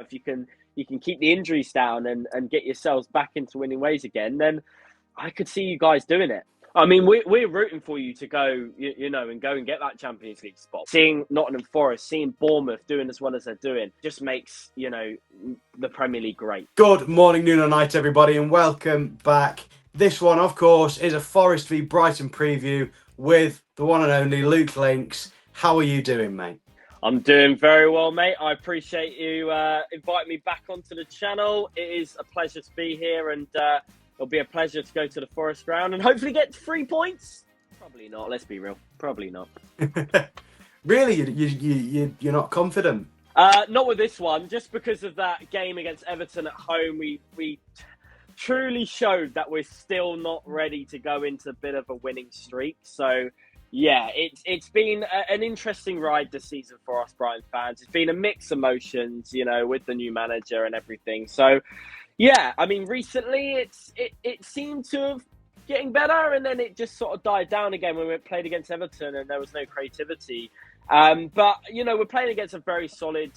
if you can keep the injuries down and get yourselves back into winning ways again, then I could see you guys doing it. I mean, we're rooting for you to go, and go and get that Champions League spot. Seeing Nottingham Forest, seeing Bournemouth doing as well as they're doing, just makes, the Premier League great. Good morning, noon or night, everybody, and welcome back. This one, of course, is a Forest v Brighton preview with the one and only Luke Linx. How are you doing, mate? I'm doing very well, mate. I appreciate you inviting me back onto the channel. It is a pleasure to be here, and it'll be a pleasure to go to the Forest ground and hopefully get 3 points. Probably not. Let's be real. Probably not. Really, you're not confident? Not with this one. Just because of that game against Everton at home, we truly showed that we're still not ready to go into a bit of a winning streak. So, yeah, it's been an interesting ride this season for us Brighton fans. It's been a mix of emotions, with the new manager and everything. So, yeah, I mean, recently it seemed to have getting better, and then it just sort of died down again when we played against Everton and there was no creativity. But, we're playing against a very solid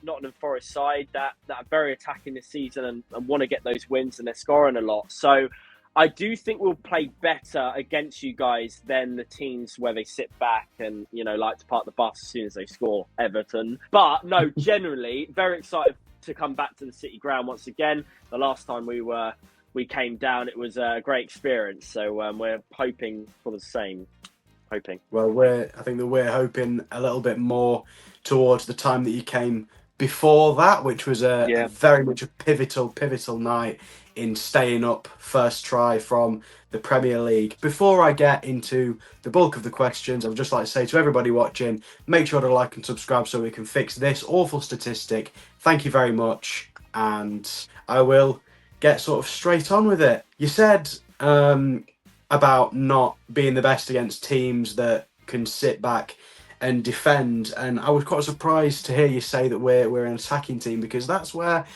Nottingham Forest side that are very attacking this season and want to get those wins, and they're scoring a lot. So I do think we'll play better against you guys than the teams where they sit back and, like to park the bus as soon as they score, Everton. But, no, generally, very excited to come back to the City ground once again. The last time we came down, it was a great experience. So we're hoping for the same. Well, I think that we're hoping a little bit more towards the time that you came before that, which was a very much a pivotal night in staying up first try from the Premier League. Before I get into the bulk of the questions, I would just like to say to everybody watching, make sure to like and subscribe so we can fix this awful statistic. Thank you very much, and I will get sort of straight on with it. You said about not being the best against teams that can sit back and defend, and I was quite surprised to hear you say that we're an attacking team, because that's where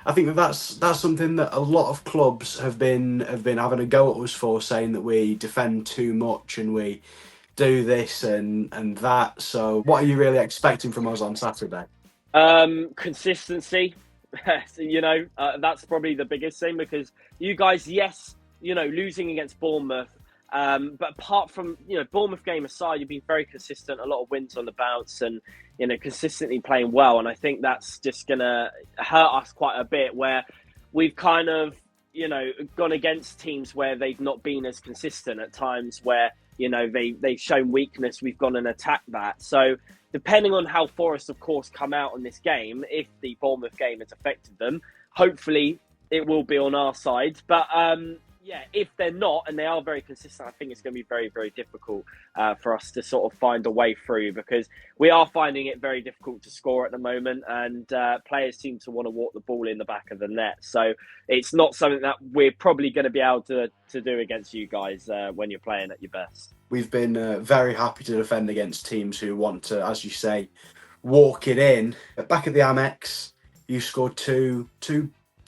I think that's something that a lot of clubs have been having a go at us for, saying that we defend too much and we do this and that. So what are you really expecting from us on Saturday? Consistency. That's probably the biggest thing, because you guys, yes, losing against Bournemouth, but apart from, Bournemouth game aside, you've been very consistent, a lot of wins on the bounce and, consistently playing well. And I think that's just going to hurt us quite a bit, where we've kind of, gone against teams where they've not been as consistent at times, where, they've shown weakness, we've gone and attacked that. So depending on how Forest, of course, come out in this game, if the Bournemouth game has affected them, hopefully it will be on our side. But, if they're not, and they are very consistent, I think it's going to be very, very difficult for us to sort of find a way through, because we are finding it very difficult to score at the moment, and players seem to want to walk the ball in the back of the net. So it's not something that we're probably going to be able to do against you guys when you're playing at your best. We've been very happy to defend against teams who want to, as you say, walk it in. Back at the Amex, you scored two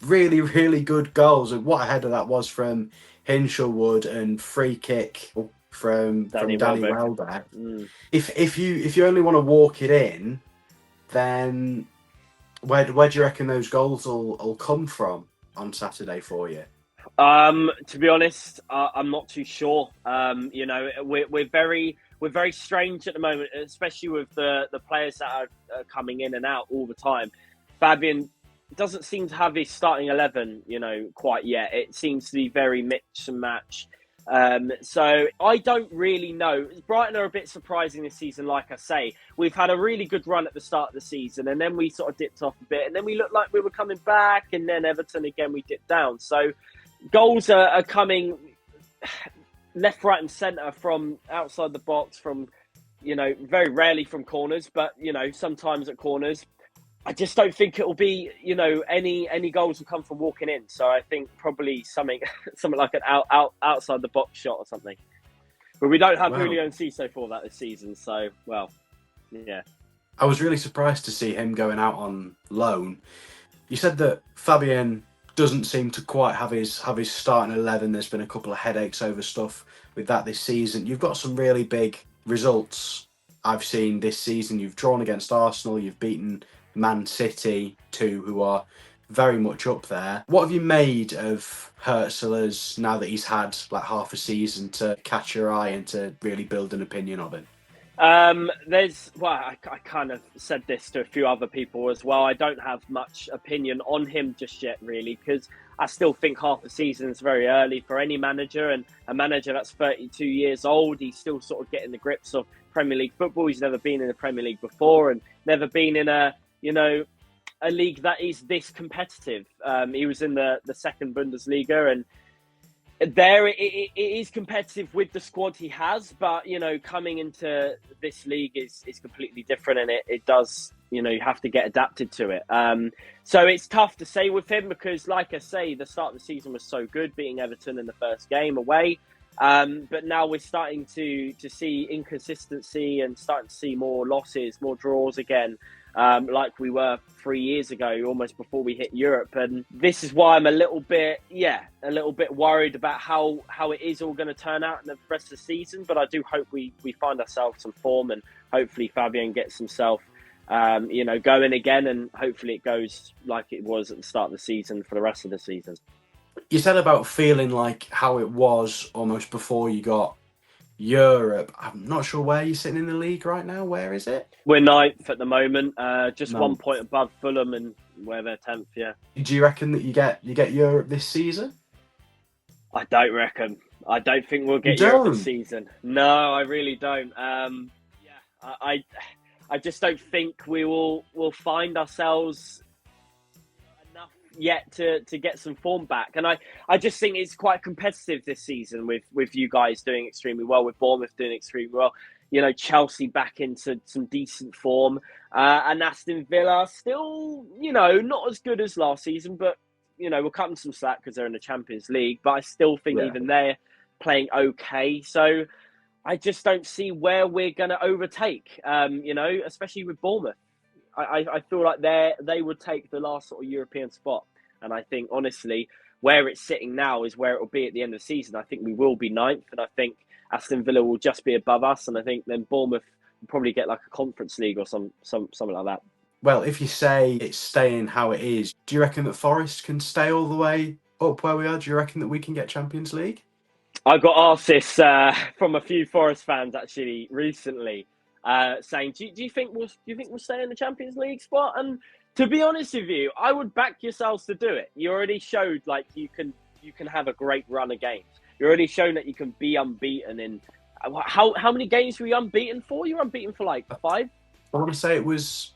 really, really good goals, and what a header that was from Hinshelwood, and free kick from Danny Welbeck. If you only want to walk it in, then where do you reckon those goals will come from on Saturday for you? To be honest, I'm not too sure. We're very strange at the moment, especially with the players that are coming in and out all the time. Fabian doesn't seem to have his starting 11, quite yet. It seems to be very mix and match. So I don't really know. Brighton are a bit surprising this season, like I say. We've had a really good run at the start of the season, and then we sort of dipped off a bit, and then we looked like we were coming back, and then Everton again, we dipped down. So goals are coming left, right and centre from outside the box, from, very rarely from corners, but, sometimes at corners. I just don't think it will be, any goals will come from walking in. So I think probably something like an outside the box shot or something. But we don't have Julio and Cisse for that this season. So, yeah. I was really surprised to see him going out on loan. You said that Fabian doesn't seem to quite have his starting 11. There's been a couple of headaches over stuff with that this season. You've got some really big results I've seen this season. You've drawn against Arsenal. You've beaten Man City, two who are very much up there. What have you made of Hertzler's now that he's had like half a season to catch your eye and to really build an opinion of him? I kind of said this to a few other people as well. I don't have much opinion on him just yet, really, because I still think half a season is very early for any manager, and a manager that's 32 years old, he's still sort of getting the grips of Premier League football. He's never been in the Premier League before and never been in a league that is this competitive. He was in the second Bundesliga, and there it is competitive with the squad he has, but coming into this league is completely different, and it does, you have to get adapted to it. So it's tough to say with him because, like I say, the start of the season was so good, beating Everton in the first game away. But now we're starting to see inconsistency and starting to see more losses, more draws again. Like we were 3 years ago, almost before we hit Europe. And this is why I'm a little bit worried about how it is all going to turn out in the rest of the season. But I do hope we find ourselves some form, and hopefully Fabian gets himself, going again, and hopefully it goes like it was at the start of the season for the rest of the season. You said about feeling like how it was almost before you got Europe. I'm not sure where you're sitting in the league right now. Where is it? We're ninth at the moment, just 1 Ninth. point above Fulham, and where they're 10th. Yeah. Do you reckon that you get Europe this season? I don't reckon. I don't think we'll get Europe this season. No, I really don't. I just don't think we'll find ourselves enough yet to get some form back. And I just think it's quite competitive this season with you guys doing extremely well, with Bournemouth doing extremely well. Chelsea back into some decent form, and Aston Villa still, not as good as last season, but we'll cut them some slack because they're in the Champions League. But I still think even they're playing okay. So I just don't see where we're going to overtake, especially with Bournemouth. I feel like they would take the last sort of European spot. And I think, honestly, where it's sitting now is where it will be at the end of the season. I think we will be ninth, and I think Aston Villa will just be above us. And I think then Bournemouth will probably get like a Conference League or something like that. Well, if you say it's staying how it is, do you reckon that Forest can stay all the way up where we are? Do you reckon that we can get Champions League? I got asked this from a few Forest fans actually recently, saying, "Do you think we'll stay in the Champions League spot?" And to be honest with you, I would back yourselves to do it. You already showed like you can have a great run of games. You already shown that you can be unbeaten in how many games were you unbeaten for? You were unbeaten for like 5. I want to say it was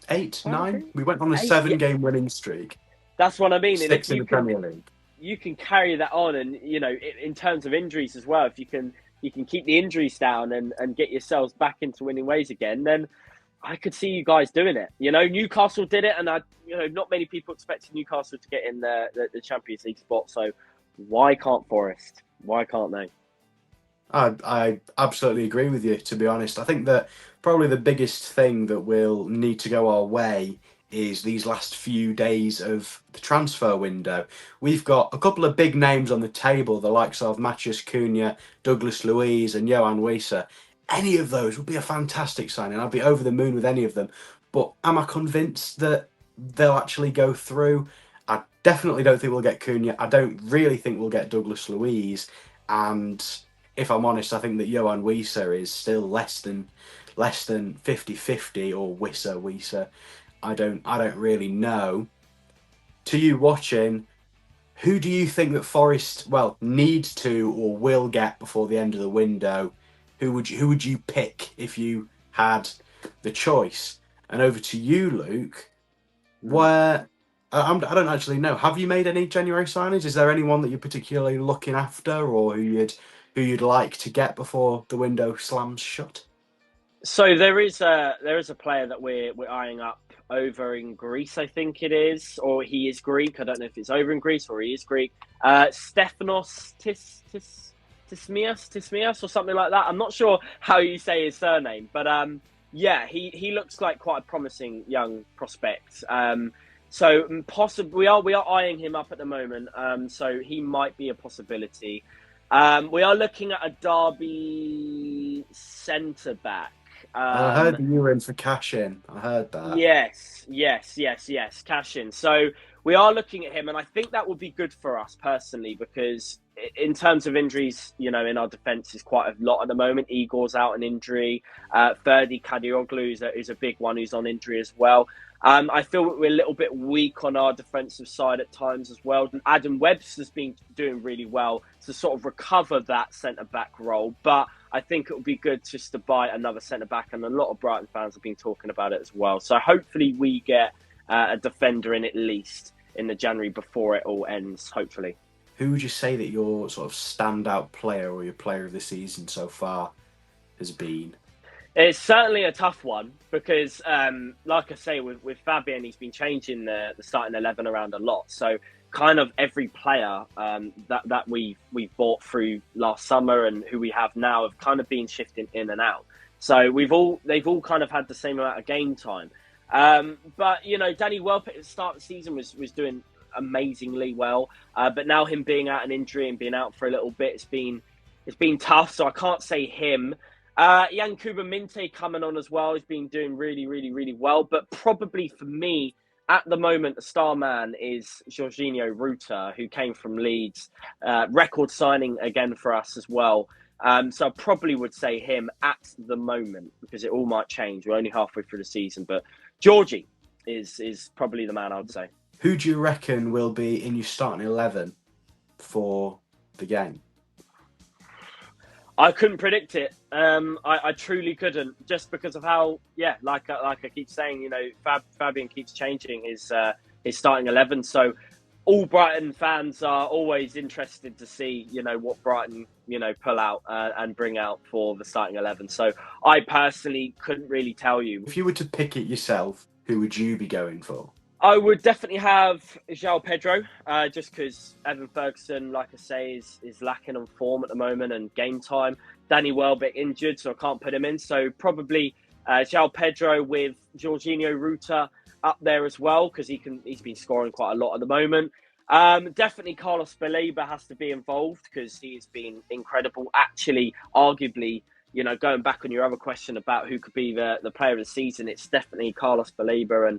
8, 9. We went on a 7-game winning streak. That's what I mean. 6 in the Premier League. You can carry that on, and in terms of injuries as well, if you can keep the injuries down and get yourselves back into winning ways again, then I could see you guys doing it. Newcastle did it, and not many people expected Newcastle to get in the Champions League spot. So why can't Forest? Why can't they? I absolutely agree with you, to be honest. I think that probably the biggest thing that will need to go our way is these last few days of the transfer window. We've got a couple of big names on the table, the likes of Matheus Cunha, Douglas Luiz and Yohan Wissa. Any of those would be a fantastic signing. I'd be over the moon with any of them. But am I convinced that they'll actually go through? I definitely don't think we'll get Cunha. I don't really think we'll get Douglas Luiz. And if I'm honest, I think that Yohan Wissa is still less than 50-50, or Wissa. I don't really know. To you watching, who do you think that Forest needs to or will get before the end of the window? Who would you pick if you had the choice? And over to you, Luke. Where I don't actually know. Have you made any January signings? Is there anyone that you're particularly looking after, or who you'd like to get before the window slams shut? So there is a player that we're eyeing up over in Greece, I think it is, or he is Greek. I don't know if it's over in Greece or he is Greek. Stefanos Tismias or something like that. I'm not sure how you say his surname, but he looks like quite a promising young prospect. So possibly we are eyeing him up at the moment. So he might be a possibility. We are looking at a Derby centre back. I heard that you were in for cash in. I heard that. Yes. Cash in. So we are looking at him, and I think that would be good for us personally because in terms of injuries, in our defence is quite a lot at the moment. Igor's out an injury. Ferdi Kadioglu is a big one who's on injury as well. I feel that we're a little bit weak on our defensive side at times as well. Adam Webster's been doing really well to sort of recover that centre-back role, but I think it would be good just to buy another centre-back, and a lot of Brighton fans have been talking about it as well. So hopefully we get a defender in at least in the January before it all ends, hopefully. Who would you say that your sort of standout player or your player of the season so far has been? It's certainly a tough one because, like I say, with Fabian, he's been changing the starting 11 around a lot. So kind of every player that we bought through last summer and who we have now have kind of been shifting in and out. So they've all kind of had the same amount of game time. But Danny Welbeck at the start of the season was doing amazingly well. But now him being out an injury and being out for a little bit, it's been tough. So I can't say him. Yankuba Minte coming on as well. He's been doing really, really, really well. But probably for me, at the moment, the star man is Jorginho Ruta, who came from Leeds. Record signing again for us as well. So I probably would say him at the moment because it all might change. We're only halfway through the season. But Georgie is probably the man, I would say. Who do you reckon will be in your starting 11 for the game? I couldn't predict it. I truly couldn't, just because of how, like I keep saying, Fabian keeps changing his starting 11. So all Brighton fans are always interested to see, what Brighton, pull out and bring out for the starting 11. So I personally couldn't really tell you. If you were to pick it yourself, who would you be going for? I would definitely have João Pedro, just because Evan Ferguson, like I say, is lacking on form at the moment and game time. Danny Welbeck injured, so I can't put him in. So probably João Pedro with Jorginho Ruta up there as well, because he's been scoring quite a lot at the moment. Definitely Carlos Baleba has to be involved because he has been incredible. Actually, arguably, going back on your other question about who could be the player of the season, it's definitely Carlos Baleba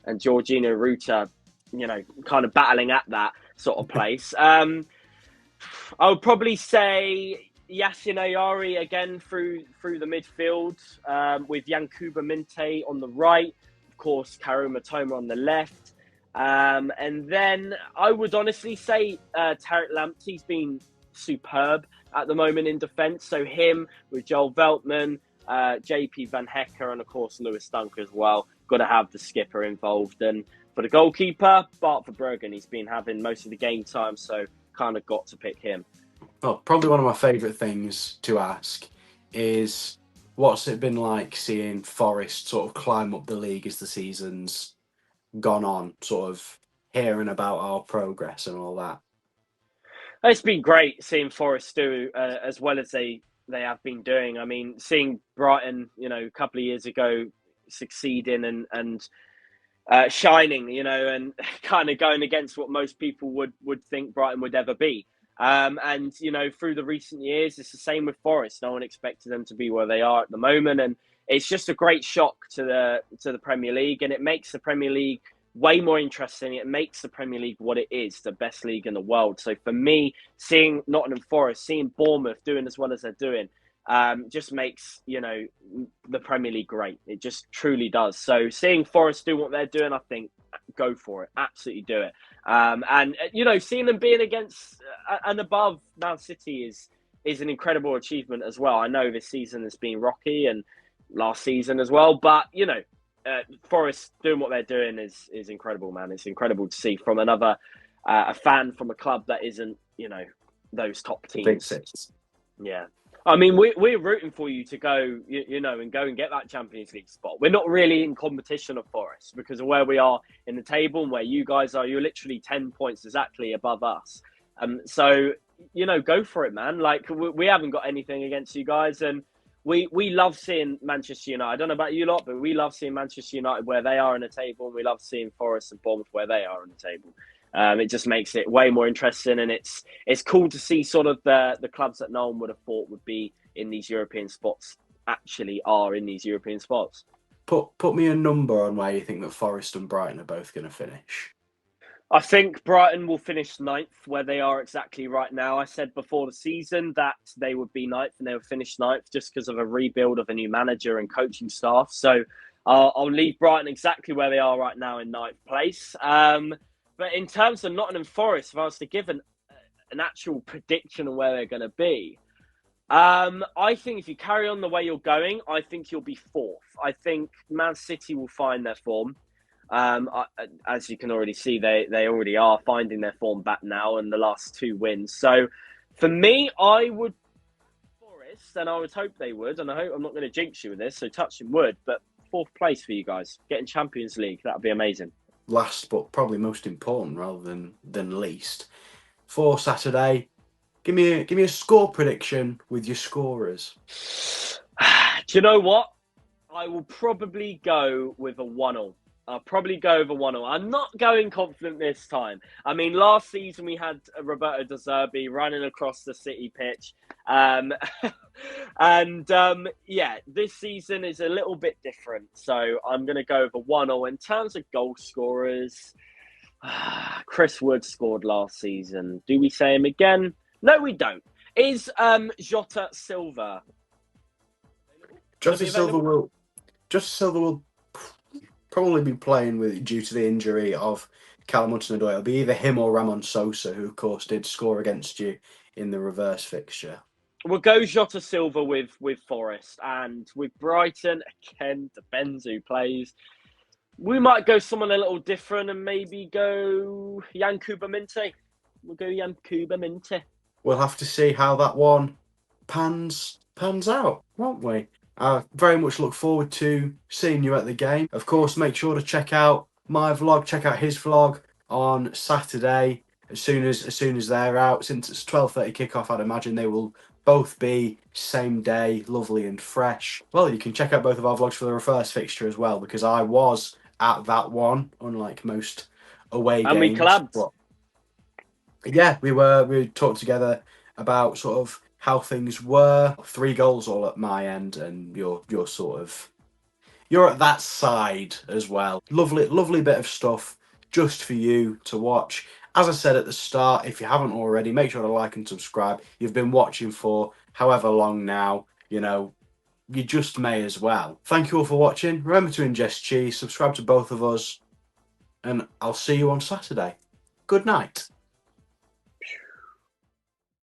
and Jorginho Ruta, kind of battling at that sort of place. I would probably say Yasin Ayari again through the midfield, with Yankuba Minte on the right, of course, Karuma Toma on the left. And then I would honestly say Tariq Lamptey's been superb at the moment in defence. So him with Joel Veltman, JP Van Hecker, and of course Lewis Dunk as well. Got to have the skipper involved. And for the goalkeeper, Bart Verbruggen, he's been having most of the game time, so kind of got to pick him. Well, probably one of my favourite things to ask is what's it been like seeing Forest sort of climb up the league as the season's gone on, sort of hearing about our progress and all that? It's been great seeing Forest do as well as they have been doing. I mean, seeing Brighton, a couple of years ago succeeding and shining, and kind of going against what most people would think Brighton would ever be. And through the recent years, it's the same with Forest. No one expected them to be where they are at the moment, and it's just a great shock to the Premier League, and it makes the Premier League way more interesting. It makes the Premier League what it is, the best league in the world. So for me, seeing Nottingham Forest, seeing Bournemouth doing as well as they're doing, just makes, the Premier League great. It just truly does. So seeing Forest do what they're doing, I think, go for it. Absolutely do it. And seeing them being against and above Man City is an incredible achievement as well. I know this season has been rocky and last season as well, but, Forest doing what they're doing is incredible, man. It's incredible to see from another a fan from a club that isn't, those top teams. Big six. Yeah. I mean, we're rooting for you to go, and go and get that Champions League spot. We're not really in competition of Forest because of where we are in the table and where you guys are. You're literally 10 points exactly above us. So, go for it, man. Like, we haven't got anything against you guys. And we love seeing Manchester United. I don't know about you lot, but we love seeing Manchester United where they are in the table. And we love seeing Forest and Bournemouth where they are in the table. It just makes it way more interesting, and it's cool to see sort of the clubs that no one would have thought would be in these European spots actually are in these European spots. Put me a number on where you think that Forest and Brighton are both going to finish. I think Brighton will finish ninth, where they are exactly right now. I said before the season that they would be ninth, and they would finish ninth just because of a rebuild of a new manager and coaching staff. So I'll leave Brighton exactly where they are right now in ninth place. But in terms of Nottingham Forest, if I was to give an actual prediction of where they're going to be, I think if you carry on the way you're going, I think you'll be fourth. I think Man City will find their form. As you can already see, they already are finding their form back now in the last 2 wins. So for me, I would Forest, and I would hope they would, and I hope I'm not going to jinx you with this, so touching wood, but fourth place for you guys, getting Champions League, that would be amazing. Last but probably most important rather than least, for Saturday, give me a score prediction with your scorers. Do you know what? I will probably go with a 1-1. I'll probably go over 1-1. I'm not going confident this time. I mean, last season we had Roberto De Zerbi running across the City pitch. Yeah, this season is a little bit different. So I'm going to go over 1-0. In terms of goal scorers, Chris Wood scored last season. Do we say him again? No, we don't. Is Jota Silva? Jota Silva will probably be playing due to the injury of Callum Hudson-Odoi. It'll be either him or Ramon Sosa, who of course did score against you in the reverse fixture. We'll go Jota Silva with Forest, and with Brighton, again, depends who plays. We might go someone a little different and maybe go Yankuba Minte. We'll go Yankuba Minte. We'll have to see how that one pans out, won't we? I very much look forward to seeing you at the game. Of course, make sure to check out my vlog, check out his vlog on Saturday as soon as they're out. Since it's 12:30 kickoff, I'd imagine they will both be same day, lovely and fresh. Well, you can check out both of our vlogs for the reverse fixture as well, because I was at that one, unlike most away games. And we collabed. But yeah, we talked together about sort of how things were. 3 goals all at my end, and you're at that side as well. Lovely bit of stuff just for you to watch. As I said at the start, if you haven't already, make sure to like and subscribe. You've been watching for however long now, you just may as well. Thank you all for watching. Remember to ingest cheese, subscribe to both of us, and I'll see you on Saturday. Good night.